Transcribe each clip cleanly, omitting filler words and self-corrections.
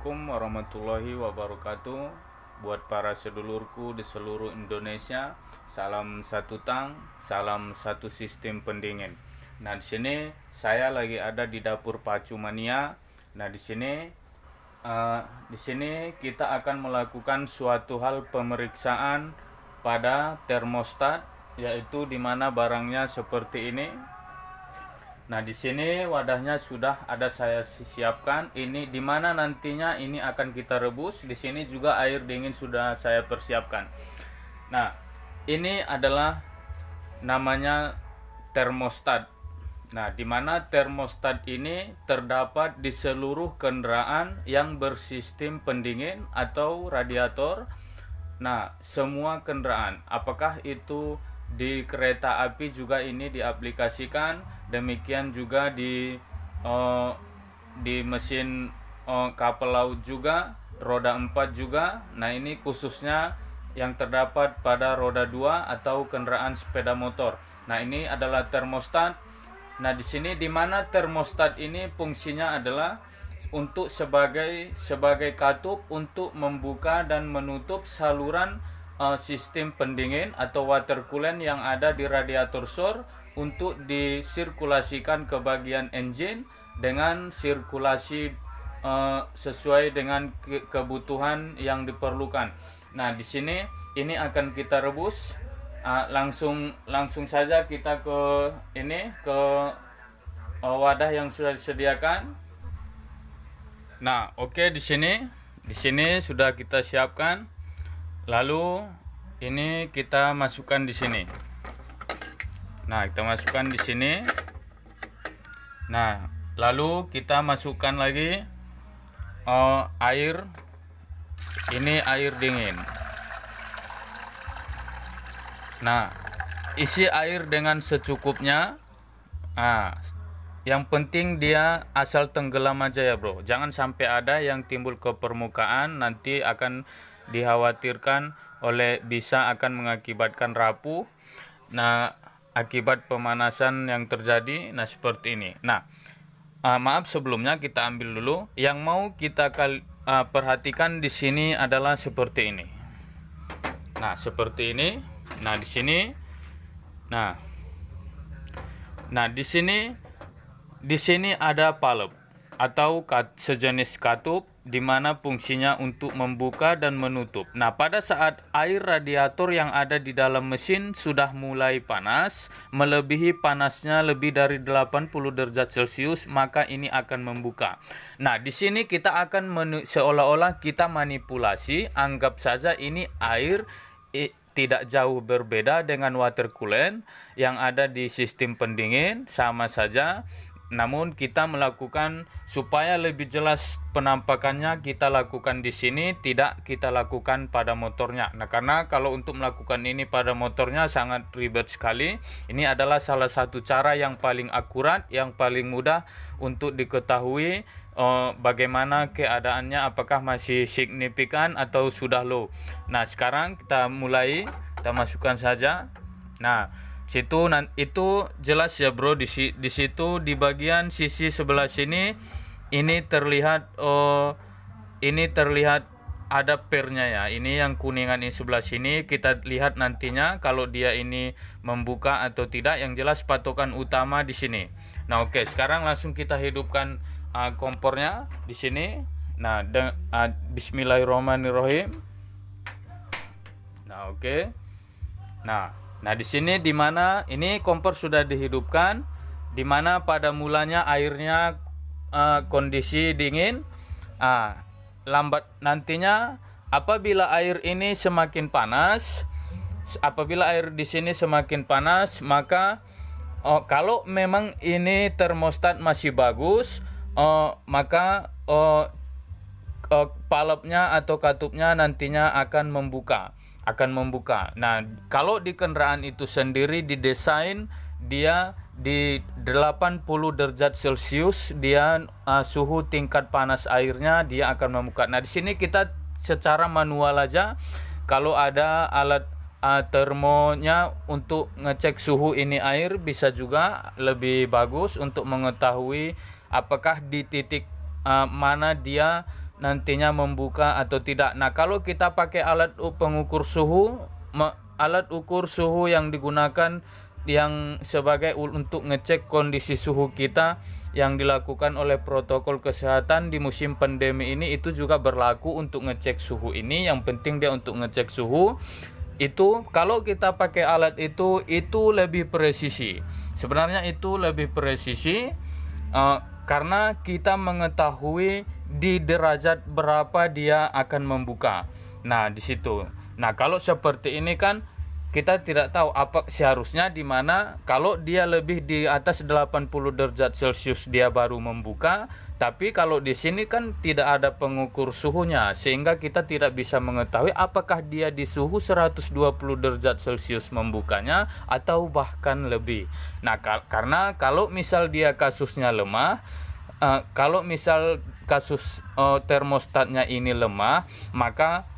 Assalamualaikum warahmatullahi wabarakatuh. Buat para sedulurku di seluruh Indonesia, salam satu tang, salam satu sistem pendingin. Nah, di sini saya lagi ada di dapur Pacu Mania. Nah, di sini kita akan melakukan suatu hal pemeriksaan pada termostat, yaitu di mana barangnya seperti ini. Nah, di sini wadahnya sudah ada saya siapkan. Ini di mana nantinya ini akan kita rebus. Di sini juga air dingin sudah saya persiapkan. Nah, ini adalah namanya termostat. Nah, di mana termostat ini terdapat di seluruh kendaraan yang bersistem pendingin atau radiator. Nah, semua kendaraan, apakah itu di kereta api juga ini diaplikasikan, demikian juga di mesin kapal laut juga, roda 4 juga. Nah, ini khususnya yang terdapat pada roda 2 atau kendaraan sepeda motor. Nah, ini adalah termostat. Nah, di sini di mana termostat ini fungsinya adalah untuk sebagai katup untuk membuka dan menutup saluran sistem pendingin atau water coolant yang ada di radiator shore untuk disirkulasikan ke bagian engine dengan sirkulasi sesuai dengan kebutuhan yang diperlukan. Nah, di sini ini akan kita rebus. Langsung saja kita ke wadah yang sudah disediakan. Nah, oke, di sini sudah kita siapkan. Lalu ini kita masukkan di sini. Nah, kita masukkan di sini. Nah, lalu kita masukkan lagi air. Ini air dingin. Nah, isi air dengan secukupnya. Yang penting dia asal tenggelam aja ya bro. Jangan sampai ada yang timbul ke permukaan, nanti akan dikhawatirkan bisa akan mengakibatkan rapuh. Nah, akibat pemanasan yang terjadi. Nah, seperti ini. Nah, maaf sebelumnya kita ambil dulu. Yang mau kita perhatikan di sini adalah seperti ini. Nah, seperti ini. Nah, di sini. Nah, di sini ada valve atau sejenis katup di mana fungsinya untuk membuka dan menutup. Nah, pada saat air radiator yang ada di dalam mesin sudah mulai panas, melebihi panasnya lebih dari 80 derajat Celcius, maka ini akan membuka. Nah, di sini kita akan seolah-olah kita manipulasi, anggap saja ini air tidak jauh berbeda dengan water coolant yang ada di sistem pendingin, sama saja. Namun kita melakukan supaya lebih jelas penampakannya, kita lakukan di sini, tidak kita lakukan pada motornya. Nah, karena kalau untuk melakukan ini pada motornya sangat ribet sekali. Ini adalah salah satu cara yang paling akurat, yang paling mudah untuk diketahui bagaimana keadaannya, apakah masih signifikan atau sudah low. Nah, sekarang kita mulai, kita masukkan saja. Nah, itu jelas ya bro. Di situ di bagian sisi sebelah sini ini terlihat ada pernya ya. Ini yang kuningan ini sebelah sini, kita lihat nantinya kalau dia ini membuka atau tidak. Yang jelas patokan utama di sini. Nah, oke, sekarang langsung kita hidupkan kompornya di sini. Nah, bismillahirrahmanirrahim. Nah, oke. Nah, di sini di mana ini kompor sudah dihidupkan, di mana pada mulanya airnya kondisi dingin. Lambat nantinya apabila air ini semakin panas, apabila air di sini semakin panas, maka kalau memang ini termostat masih bagus, maka valve-nya atau katupnya nantinya akan membuka. Nah, kalau di kendaraan itu sendiri didesain dia di 80 derajat Celcius, dia suhu tingkat panas airnya dia akan membuka. Nah, di sini kita secara manual aja. Kalau ada alat termonya untuk ngecek suhu ini air, bisa juga lebih bagus untuk mengetahui apakah di titik mana dia nantinya membuka atau tidak. Nah, kalau kita pakai alat pengukur suhu, alat ukur suhu yang digunakan yang sebagai untuk ngecek kondisi suhu kita yang dilakukan oleh protokol kesehatan di musim pandemi ini, itu juga berlaku untuk ngecek suhu ini. Yang penting dia untuk ngecek suhu itu, kalau kita pakai alat itu lebih presisi. Sebenarnya itu lebih presisi karena kita mengetahui di derajat berapa dia akan membuka. Nah, di situ. Nah, kalau seperti ini kan kita tidak tahu apa seharusnya di mana. Kalau dia lebih di atas 80 derajat Celcius dia baru membuka, tapi kalau di sini kan tidak ada pengukur suhunya, sehingga kita tidak bisa mengetahui apakah dia di suhu 120 derajat Celcius membukanya atau bahkan lebih. Nah, karena kalau misal dia kasusnya lemah, kalau misal kasus termostatnya ini lemah, maka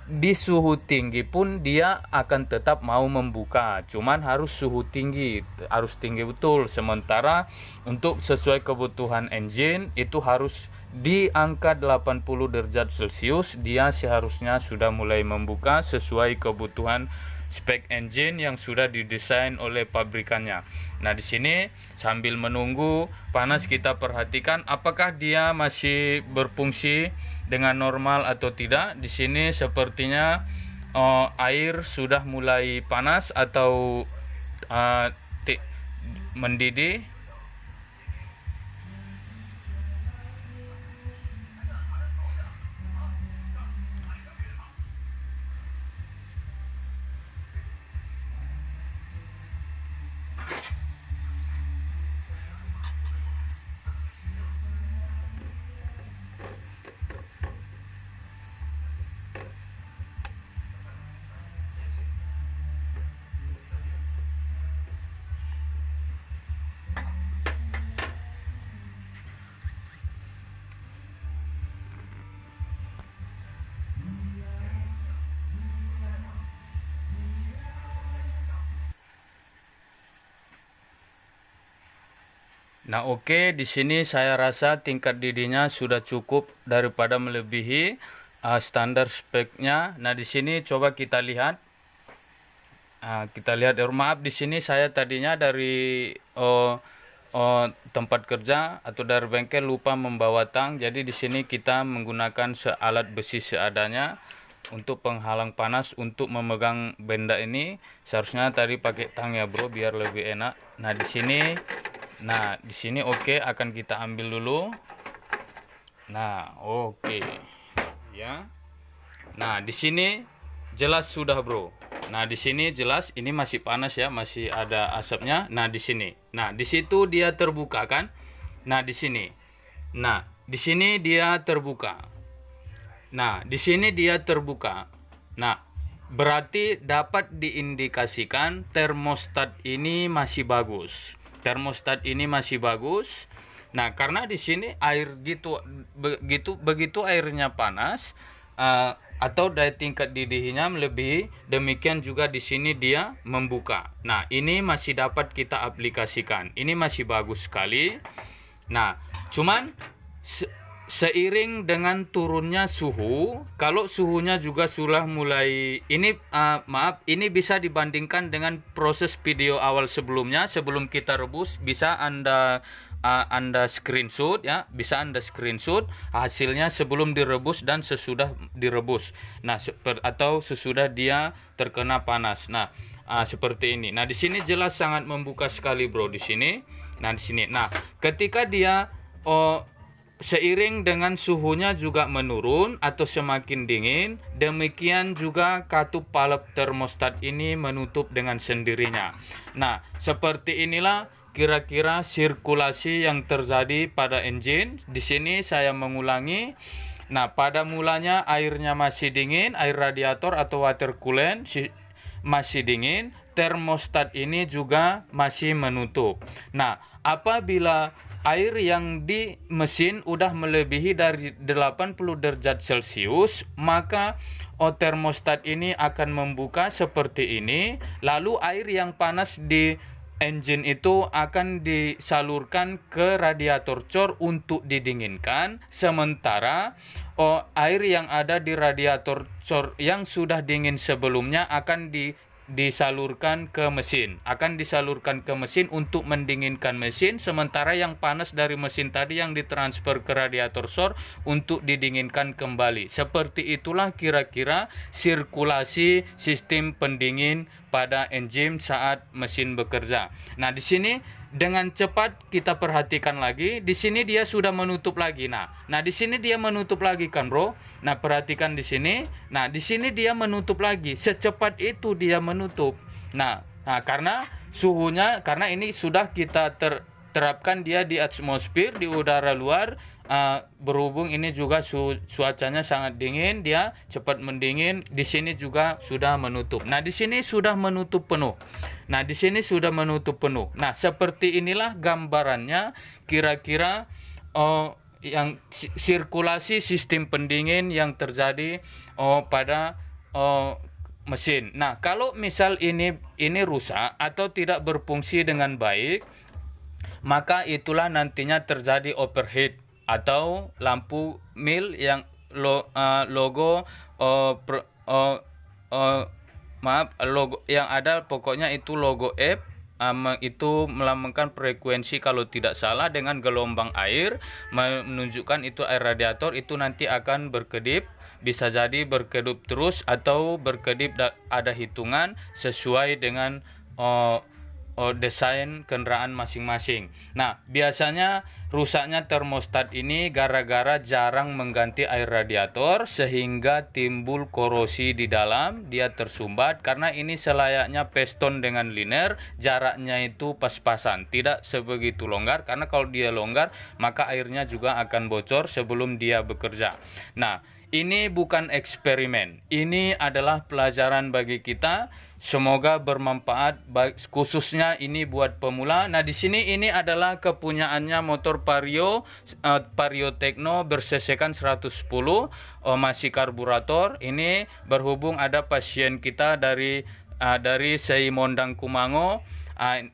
di suhu tinggi pun dia akan tetap mau membuka, cuman harus suhu tinggi, harus tinggi betul. Sementara untuk sesuai kebutuhan engine itu harus di angka 80 derajat Celcius, dia seharusnya sudah mulai membuka sesuai kebutuhan spek engine yang sudah didesain oleh pabrikannya. Nah, di sini sambil menunggu panas kita perhatikan apakah dia masih berfungsi dengan normal atau tidak. Di sini sepertinya air sudah mulai panas atau mendidih. Nah, oke, di sini saya rasa tingkat didihnya sudah cukup daripada melebihi standar speknya. Nah, di sini coba kita lihat. Maaf, di sini saya tadinya dari tempat kerja atau dari bengkel lupa membawa tang. Jadi di sini kita menggunakan alat besi seadanya untuk penghalang panas untuk memegang benda ini. Seharusnya tadi pakai tang ya, bro, biar lebih enak. Nah, di sini oke, akan kita ambil dulu. Nah, oke. Ya. Nah, di sini jelas sudah, bro. Nah, di sini jelas ini masih panas ya, masih ada asapnya. Nah, di sini. Nah, di situ dia terbuka kan? Nah, di sini. Nah, di sini dia terbuka. Nah, di sini dia terbuka. Nah, berarti dapat diindikasikan termostat ini masih bagus. Termostat ini masih bagus. Nah, karena di sini air begitu airnya panas atau daya tingkat didihnya melebihi, demikian juga di sini dia membuka. Nah, ini masih dapat kita aplikasikan. Ini masih bagus sekali. Nah, cuman seiring dengan turunnya suhu, kalau suhunya juga sudah mulai ini ini bisa dibandingkan dengan proses video awal sebelumnya. Sebelum kita rebus, bisa Anda screenshot ya, bisa Anda screenshot hasilnya sebelum direbus dan sesudah direbus. Nah, atau sesudah dia terkena panas. Nah, seperti ini. Nah, di sini jelas sangat membuka sekali, bro, di sini. Nah, di sini. Nah, ketika dia seiring dengan suhunya juga menurun atau semakin dingin, demikian juga katup palep termostat ini menutup dengan sendirinya. Nah, seperti inilah kira-kira sirkulasi yang terjadi pada engine. Di sini saya mengulangi. Nah, pada mulanya airnya masih dingin, air radiator atau water coolant masih dingin, termostat ini juga masih menutup. Nah, apabila air yang di mesin udah melebihi dari 80 derajat Celcius, maka termostat ini akan membuka seperti ini. Lalu air yang panas di engine itu akan disalurkan ke radiator cor untuk didinginkan, sementara air yang ada di radiator cor yang sudah dingin sebelumnya akan disalurkan ke mesin untuk mendinginkan mesin, sementara yang panas dari mesin tadi yang ditransfer ke radiator cor untuk didinginkan kembali. Seperti itulah kira-kira sirkulasi sistem pendingin pada engine saat mesin bekerja. Nah, di sini dengan cepat kita perhatikan lagi, di sini dia sudah menutup lagi. Nah, di sini dia menutup lagi kan, Bro? Nah, perhatikan di sini. Nah, di sini dia menutup lagi. Secepat itu dia menutup. Nah, karena suhunya, karena ini sudah kita terapkan dia di atmosfer, di udara luar. Berhubung ini juga cuacanya sangat dingin, dia cepat mendingin. Di sini juga sudah menutup. Nah, di sini sudah menutup penuh. Nah, seperti inilah gambarannya kira-kira yang sirkulasi sistem pendingin yang terjadi pada mesin. Nah, kalau misal ini rusak atau tidak berfungsi dengan baik, maka itulah nantinya terjadi overheat atau lampu mil yang logo yang ada pokoknya itu logo F, itu melambangkan frekuensi kalau tidak salah dengan gelombang air, menunjukkan itu air radiator itu nanti akan berkedip, bisa jadi berkedip terus atau berkedip ada hitungan sesuai dengan desain kendaraan masing-masing. Nah, biasanya rusaknya termostat ini gara-gara jarang mengganti air radiator sehingga timbul korosi di dalam, dia tersumbat karena ini selayaknya piston dengan liner, jaraknya itu pas-pasan, tidak sebegitu longgar, karena kalau dia longgar maka airnya juga akan bocor sebelum dia bekerja. Nah, ini bukan eksperimen, ini adalah pelajaran bagi kita. Semoga bermanfaat, khususnya ini buat pemula. Nah, di sini ini adalah kepunyaannya motor Vario Techno bersesekan 110, masih karburator. Ini berhubung ada pasien kita dari Seimondang Kumango.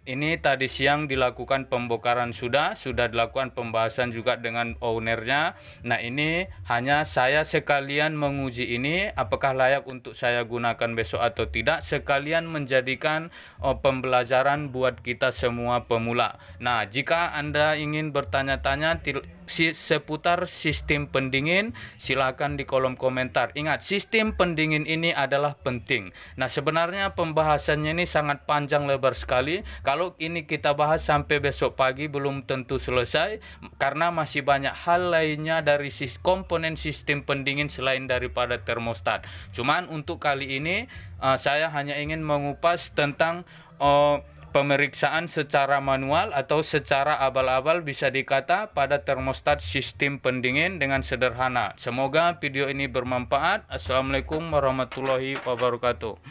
Ini tadi siang dilakukan pembongkaran, sudah dilakukan pembahasan juga dengan ownernya. Nah, ini hanya saya sekalian menguji ini apakah layak untuk saya gunakan besok atau tidak, sekalian menjadikan pembelajaran buat kita semua pemula. Nah, jika Anda ingin bertanya-tanya seputar sistem pendingin, silakan di kolom komentar. Ingat, sistem pendingin ini adalah penting. Nah, sebenarnya pembahasannya ini sangat panjang lebar sekali. Kalau ini kita bahas sampai besok pagi belum tentu selesai, karena masih banyak hal lainnya dari komponen sistem pendingin selain daripada termostat. Cuman untuk kali ini saya hanya ingin mengupas tentang pemeriksaan secara manual atau secara abal-abal bisa dikata pada termostat sistem pendingin dengan sederhana. Semoga video ini bermanfaat. Assalamualaikum warahmatullahi wabarakatuh.